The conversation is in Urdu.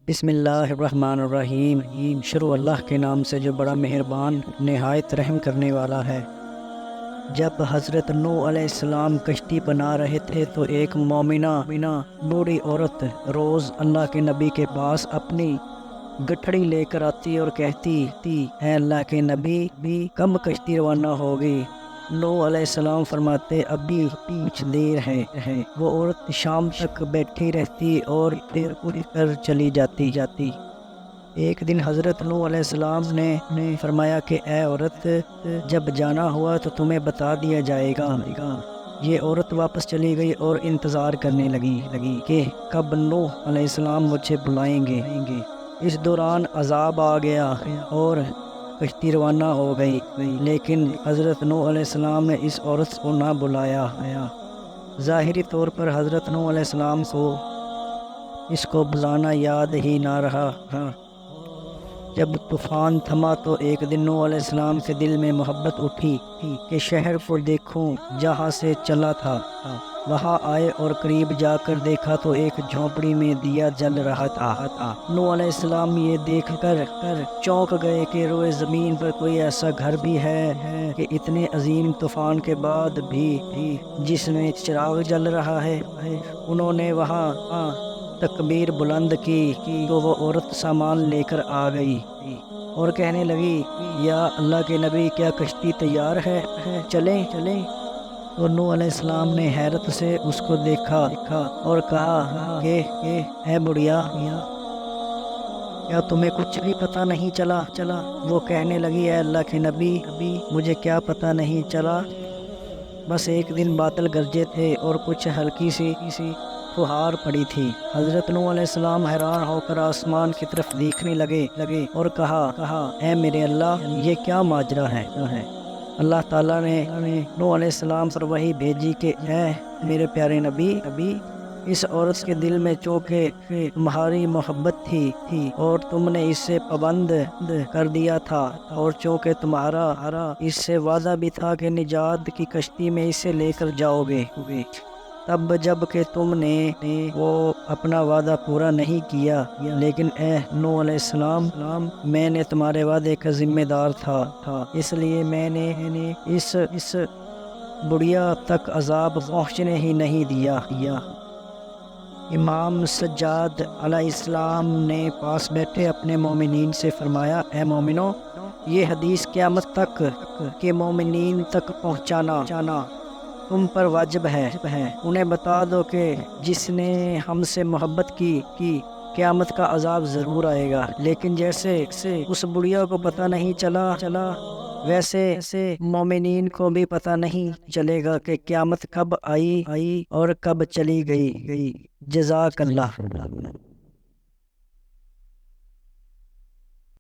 بسم اللہ الرحمن الرحیم۔ شروع اللہ کے نام سے جو بڑا مہربان نہایت رحم کرنے والا ہے۔ جب حضرت نوح علیہ السلام کشتی بنا رہے تھے تو ایک مومنہ بوڑھی عورت روز اللہ کے نبی کے پاس اپنی گٹھڑی لے کر آتی اور کہتی اے اللہ کے نبی بھی کم کشتی روانہ ہوگی۔ نوح علیہ السلام فرماتے ابھی کچھ دیر ہے۔ وہ عورت شام تک بیٹھی رہتی اور پھر اٹھ کر چلی جاتی۔ ایک دن حضرت نوح علیہ السلام نے فرمایا کہ اے عورت، جب جانا ہوا تو تمہیں بتا دیا جائے گا۔ یہ عورت واپس چلی گئی اور انتظار کرنے لگی کہ کب نوح علیہ السلام مجھے بلائیں گے۔ اس دوران عذاب آ گیا اور کشتی روانہ ہو گئی، لیکن حضرت نوح علیہ السلام نے اس عورت کو نہ بلایا۔ ظاہری طور پر حضرت نوح علیہ السلام کو اس کو بلانا یاد ہی نہ رہا۔ جب طوفان تھما تو ایک دن نوح علیہ السلام کے دل میں محبت اٹھی کہ شہر کو دیکھوں جہاں سے چلا تھا۔ وہاں آئے اور قریب جا کر دیکھا تو ایک جھونپڑی میں دیا جل رہا تھا۔ نوح علیہ السلام یہ دیکھ کر چونک گئے کہ روئے زمین پر کوئی ایسا گھر بھی ہے کہ اتنے عظیم طوفان کے بعد بھی جس میں چراغ جل رہا ہے۔ انہوں نے وہاں تکبیر بلند کی تو وہ عورت سامان لے کر آ گئی اور کہنے لگی یا اللہ کے نبی، کیا کشتی تیار ہے؟ چلیں۔ تو نوح علیہ السلام نے حیرت سے اس کو دیکھا اور کہا کہ اے بڑھیا، کیا تمہیں کچھ بھی پتہ نہیں چلا؟ وہ کہنے لگی اے اللہ کے نبی، مجھے کیا پتہ نہیں چلا، بس ایک دن بادل گرجے تھے اور کچھ ہلکی سی فہار پڑی تھی۔ حضرت نوح علیہ السلام حیران ہو کر آسمان کی طرف دیکھنے لگے اور کہا اے میرے اللہ، یہ کیا ماجرا ہے؟ اللہ تعالیٰ نے نوح علیہ السلام پر وحی بھیجی کہ اے میرے پیارے نبی، اس عورت کے دل میں چونکہ تمہاری محبت تھی اور تم نے اس سے پابند کر دیا تھا، اور چونکہ تمہارا اس سے وعدہ بھی تھا کہ نجات کی کشتی میں اسے لے کر جاؤ گے، تب جب کہ تم نے وہ اپنا وعدہ پورا نہیں کیا، لیکن اے نوح علیہ السلام، میں نے تمہارے وعدے کا ذمہ دار تھا، اس لیے میں نے اس بڑھیا تک عذاب پہنچنے ہی نہیں دیا۔ امام سجاد علیہ السلام نے پاس بیٹھے اپنے مومنین سے فرمایا اے مومنو، یہ حدیث قیامت تک کے مومنین تک پہنچانا تم پر واجب ہے۔ انہیں بتا دو کہ جس نے ہم سے محبت کی قیامت کا عذاب ضرور آئے گا، لیکن جیسے اس بڑھیا کو پتہ نہیں چلا ویسے مومنین کو بھی پتہ نہیں چلے گا کہ قیامت کب آئی اور کب چلی گئی۔ جزاک اللہ۔